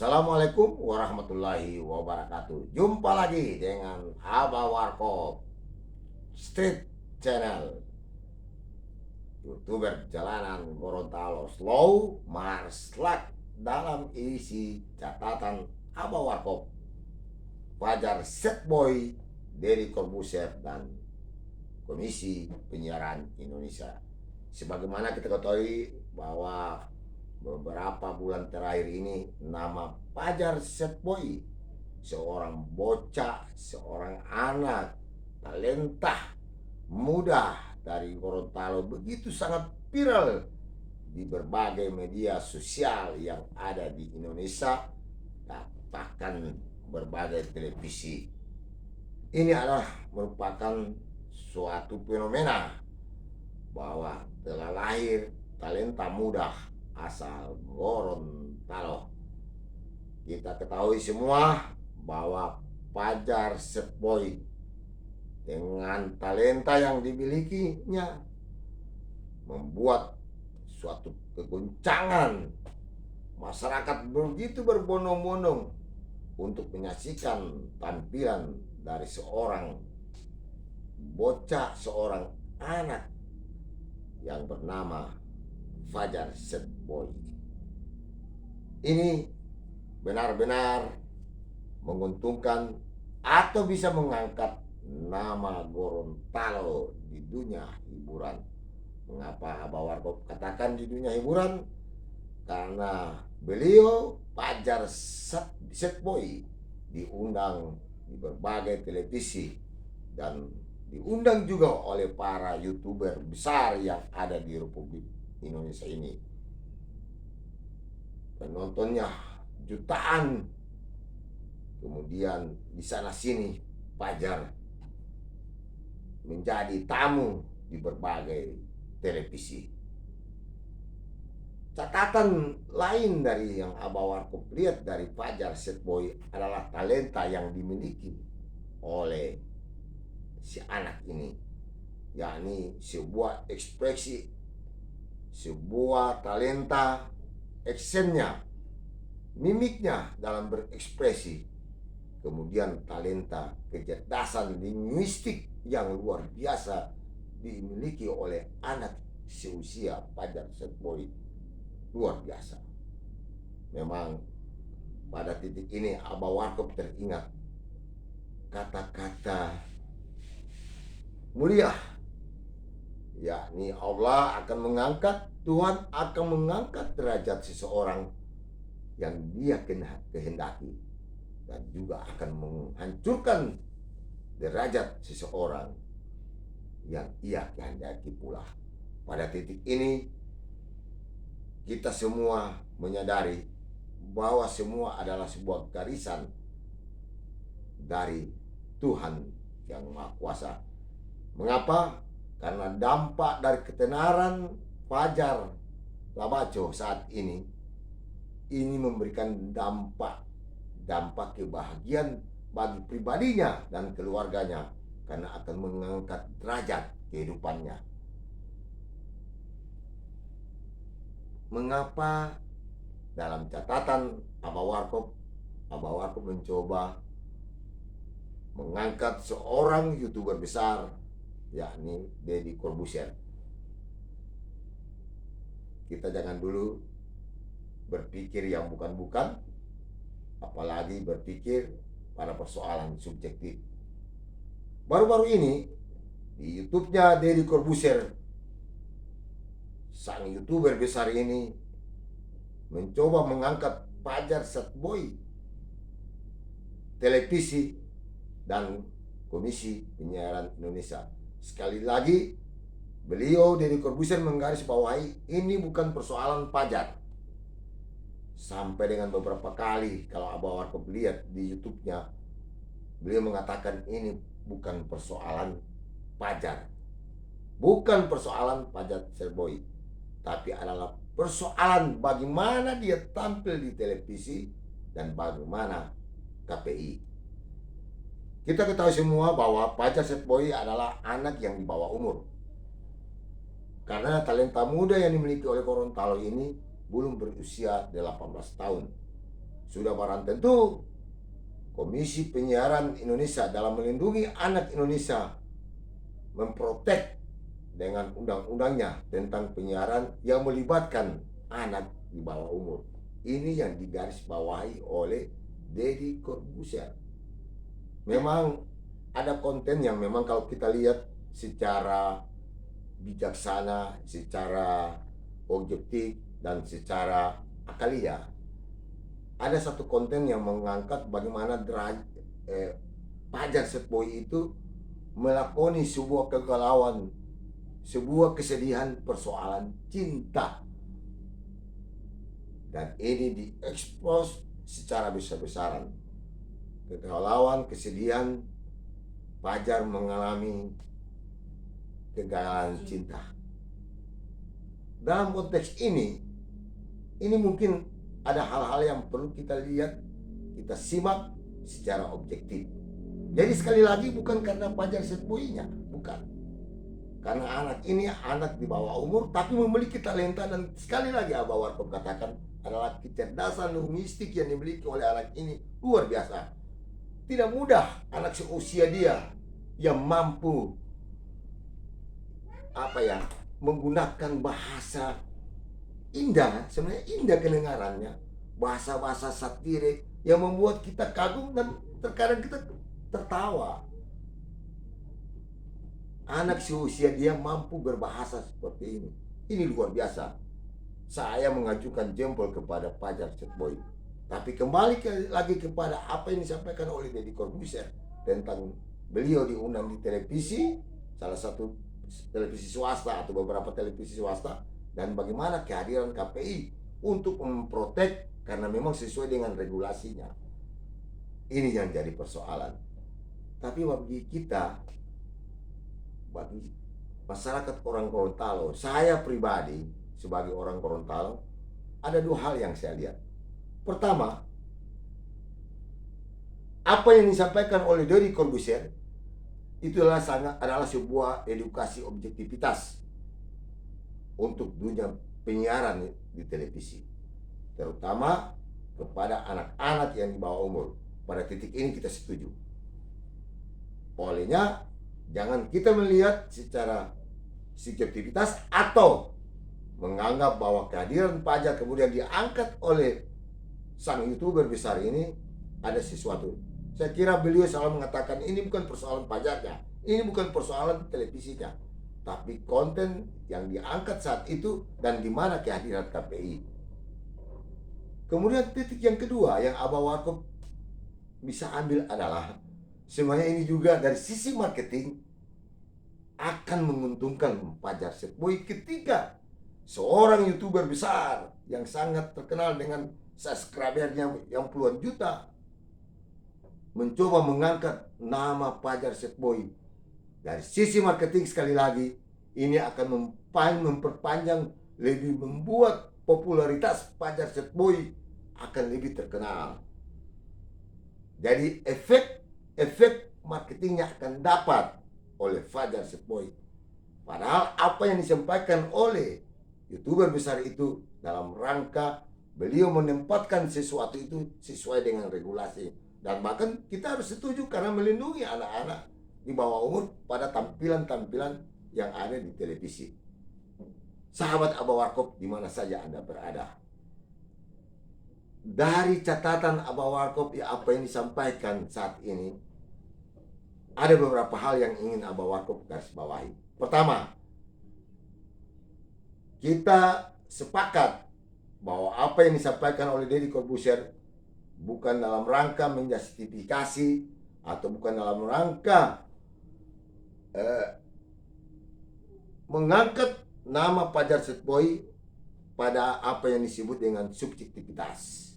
Assalamualaikum warahmatullahi wabarakatuh. Jumpa lagi dengan Abah Warkop Street Channel, YouTuber jalanan Gorontalo Slow Marslak. Dalam isi catatan Abah Warkop, Fajar Setboy, Deddy Corbuzier, dan Komisi Penyiaran Indonesia. Sebagaimana kita ketahui bahwa beberapa bulan terakhir ini nama Fajar Setboy, seorang bocah, seorang anak talenta muda dari Gorontalo, begitu sangat viral di berbagai media sosial yang ada di Indonesia, bahkan berbagai televisi. Ini adalah merupakan suatu fenomena bahwa telah lahir talenta muda asal Gorontalo. Kita ketahui semua bahwa Fajar Setboy dengan talenta yang dimilikinya membuat suatu kegoncangan. Masyarakat begitu berbondong-bondong untuk menyaksikan tampilan dari seorang bocah, seorang anak yang bernama Fajar Setboy. Ini benar-benar menguntungkan atau bisa mengangkat nama Gorontalo di dunia hiburan. Mengapa Abah Warkop katakan di dunia hiburan? Karena beliau Fajar Setboy diundang di berbagai televisi dan diundang juga oleh para YouTuber besar yang ada di Republik Indonesia ini. Penontonnya jutaan. Kemudian di sana sini Fajar menjadi tamu di berbagai televisi. Catatan lain dari yang Abah Warkop lihat dari Fajar Setboy adalah talenta yang dimiliki oleh si anak ini, yakni sebuah ekspresi, sebuah talenta, actionnya, mimiknya dalam berekspresi, kemudian talenta kecerdasan linguistik yang luar biasa dimiliki oleh anak seusia Fajar Setboy, luar biasa. Memang pada titik ini Abah Warkop teringat kata-kata mulia, yakni Allah akan mengangkat, Tuhan akan mengangkat derajat seseorang yang dia kehendaki, dan juga akan menghancurkan derajat seseorang yang ia kehendaki pula. Pada titik ini kita semua menyadari bahwa semua adalah sebuah garisan dari Tuhan yang Maha Kuasa. Mengapa? Karena dampak dari ketenaran Fajar Labaco saat ini memberikan dampak kebahagiaan bagi pribadinya dan keluarganya, karena akan mengangkat derajat kehidupannya. Mengapa dalam catatan Abah Warkop mencoba mengangkat seorang YouTuber besar, yakni Deddy Corbuzier? Kita jangan dulu berpikir yang bukan-bukan, apalagi berpikir pada persoalan subjektif. Baru-baru ini di YouTube-nya Deddy Corbuzier, sang YouTuber besar ini mencoba mengangkat Fajar Setboy, televisi dan Komisi Penyiaran Indonesia. Sekali lagi beliau Deddy Corbuzier menggarisbawahi ini bukan persoalan Fajar. Sampai dengan beberapa kali kalau Abah Warkop lihat di YouTube-nya, beliau mengatakan ini bukan persoalan Fajar, bukan persoalan Fajar Setboy, tapi adalah persoalan bagaimana dia tampil di televisi dan bagaimana KPI. Kita ketahui semua bahwa Fajar Setboy adalah anak yang di bawah umur. Karena talenta muda yang dimiliki oleh Gorontalo ini belum berusia 18 tahun. Sudah barang tentu Komisi Penyiaran Indonesia dalam melindungi anak Indonesia memprotek dengan undang-undangnya tentang penyiaran yang melibatkan anak di bawah umur. Ini yang digarisbawahi oleh Deddy Corbuzier. Memang ada konten yang memang kalau kita lihat secara bijaksana, secara objektif, dan secara akalia, ada satu konten yang mengangkat bagaimana Fajar Setboy itu melakoni sebuah kegalauan, sebuah kesedihan persoalan cinta. Dan ini diekspos secara besar-besaran. Kegalauan, kesedihan, Fajar mengalami kegagalan cinta. Dalam konteks ini mungkin ada hal-hal yang perlu kita lihat, kita simak secara objektif. Jadi sekali lagi bukan karena Fajar Setboy-nya, bukan. Karena anak ini anak di bawah umur tapi memiliki talenta, dan sekali lagi Abah Warkop katakan adalah kecerdasan linguistik yang dimiliki oleh anak ini luar biasa. Tidak mudah anak seusia dia yang mampu menggunakan bahasa indah, sebenarnya indah kedengarannya, bahasa-bahasa satirik yang membuat kita kagum dan terkadang kita tertawa. Anak seusia dia mampu berbahasa seperti ini. Ini luar biasa. Saya mengajukan jempol kepada Fajar Setboy. Tapi kembali lagi kepada apa yang disampaikan oleh Deddy Corbuzier tentang beliau diundang di televisi, salah satu televisi swasta atau beberapa televisi swasta, dan bagaimana kehadiran KPI untuk memprotek karena memang sesuai dengan regulasinya. Ini yang jadi persoalan. Tapi bagi kita, bagi masyarakat orang Gorontalo, saya pribadi sebagai orang Gorontalo, ada dua hal yang saya lihat. Pertama, apa yang disampaikan oleh Deddy Corbuzier itu adalah sebuah edukasi objektivitas untuk dunia penyiaran di televisi, terutama kepada anak-anak yang di bawah umur. Pada titik ini kita setuju. Olehnya, jangan kita melihat secara subjektivitas atau menganggap bahwa kehadiran Fajar kemudian diangkat oleh sang YouTuber besar ini ada sesuatu. Saya kira beliau selalu mengatakan ini bukan persoalan pajaknya, ini bukan persoalan televisinya, tapi konten yang diangkat saat itu dan di mana kehadiran KPI. Kemudian titik yang kedua yang Abah Warkop bisa ambil adalah semuanya ini juga dari sisi marketing akan menguntungkan Fajar Setboy ketika seorang YouTuber besar yang sangat terkenal dengan subscribernya yang puluhan juta mencoba mengangkat nama Fajar Setboy. Dari sisi marketing sekali lagi ini akan memperpanjang, lebih membuat popularitas Fajar Setboy akan lebih terkenal. Jadi efek marketingnya akan dapat oleh Fajar Setboy. Padahal apa yang disampaikan oleh YouTuber besar itu dalam rangka beliau menempatkan sesuatu itu sesuai dengan regulasi. Dan bahkan kita harus setuju karena melindungi anak-anak di bawah umur pada tampilan-tampilan yang ada di televisi. Sahabat Abah Warkop di mana saja Anda berada, dari catatan Abah Warkop apa yang disampaikan saat ini, ada beberapa hal yang ingin Abah Warkop garis bawahi. Pertama, kita sepakat bahwa apa yang disampaikan oleh Deddy Corbuzier bukan dalam rangka menjustifikasi atau bukan dalam rangka mengangkat nama Fajar Setboy pada apa yang disebut dengan subjektivitas.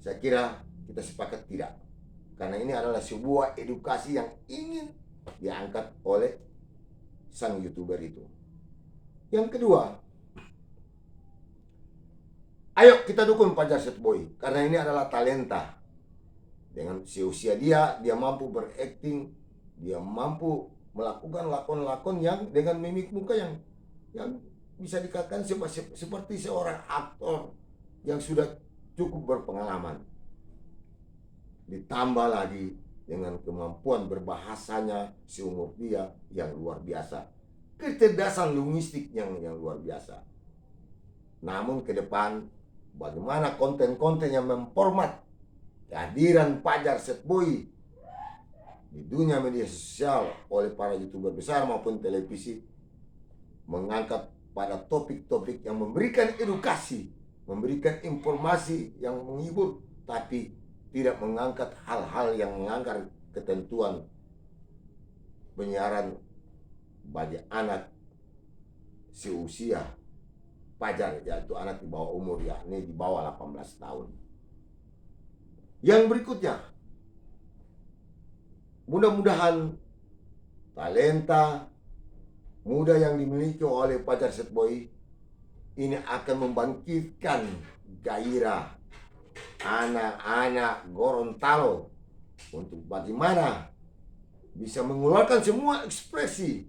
Saya kira kita sepakat tidak, karena ini adalah sebuah edukasi yang ingin diangkat oleh sang YouTuber itu. Yang kedua, ayo kita dukung Fajar Setboy karena ini adalah talenta. Dengan seusia dia mampu berakting, dia mampu melakukan lakon-lakon yang dengan mimik muka yang bisa dikatakan seperti seorang aktor yang sudah cukup berpengalaman. Ditambah lagi dengan kemampuan berbahasanya seumur dia yang luar biasa. Kecerdasan linguistik yang luar biasa. Namun ke depan, bagaimana konten-konten yang memformat kehadiran Fajar Setboy di dunia media sosial oleh para YouTuber besar maupun televisi, mengangkat pada topik-topik yang memberikan edukasi, memberikan informasi yang menghibur, tapi tidak mengangkat hal-hal yang melanggar ketentuan penyiaran bagi anak seusia Fajar, yaitu anak di bawah umur, yakni di bawah 18 tahun. Yang berikutnya, mudah-mudahan talenta muda yang dimiliki oleh Fajar Setboy ini akan membangkitkan gairah anak-anak Gorontalo untuk bagaimana bisa mengeluarkan semua ekspresi,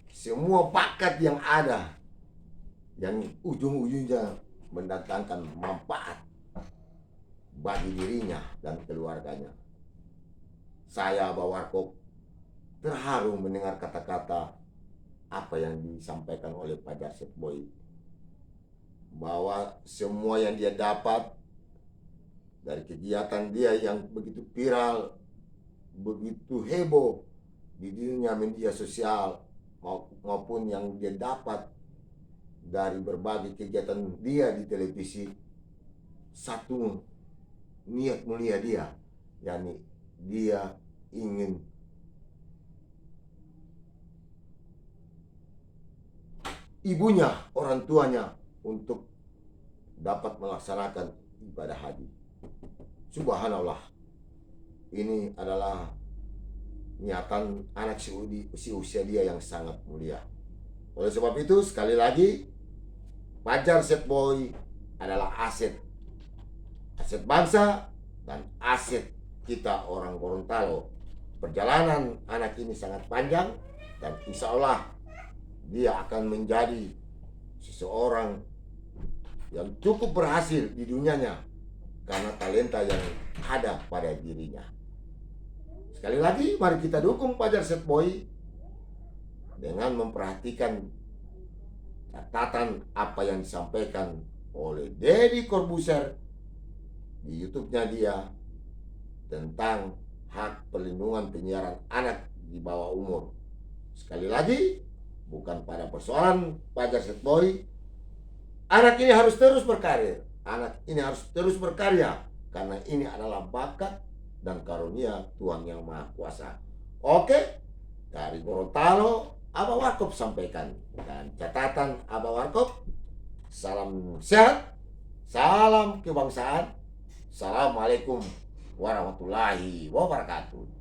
semua bakat yang ada, yang ujung-ujungnya mendatangkan manfaat bagi dirinya dan keluarganya. Saya, Abah Warkop, terharu mendengar kata-kata apa yang disampaikan oleh Fajar Setboy, bahwa semua yang dia dapat dari kegiatan dia yang begitu viral, begitu heboh di dunia media sosial, maupun yang dia dapat dari berbagai kegiatan dia di televisi, satu niat mulia dia, yakni dia ingin ibunya, orang tuanya untuk dapat melaksanakan ibadah haji. Subhanallah, ini adalah niatan anak si usia dia yang sangat mulia. Oleh sebab itu, sekali lagi, Fajar Setboy adalah aset bangsa dan aset kita orang Gorontalo. Perjalanan anak ini sangat panjang dan insya Allah dia akan menjadi seseorang yang cukup berhasil di dunianya karena talenta yang ada pada dirinya. Sekali lagi, mari kita dukung Fajar Setboy dengan memperhatikan catatan apa yang disampaikan oleh Deddy Corbuzier di YouTube-nya dia tentang hak perlindungan penyiaran anak di bawah umur. Sekali lagi, bukan pada persoalan Fajar Setboy. Anak ini harus terus berkarir, anak ini harus terus berkarya, karena ini adalah bakat dan karunia Tuhan Yang Maha Kuasa. Oke, dari Gorontalo, Abah Warkop sampaikan. Dan catatan Abah Warkop, salam sehat, salam kebangsaan. Assalamualaikum warahmatullahi wabarakatuh.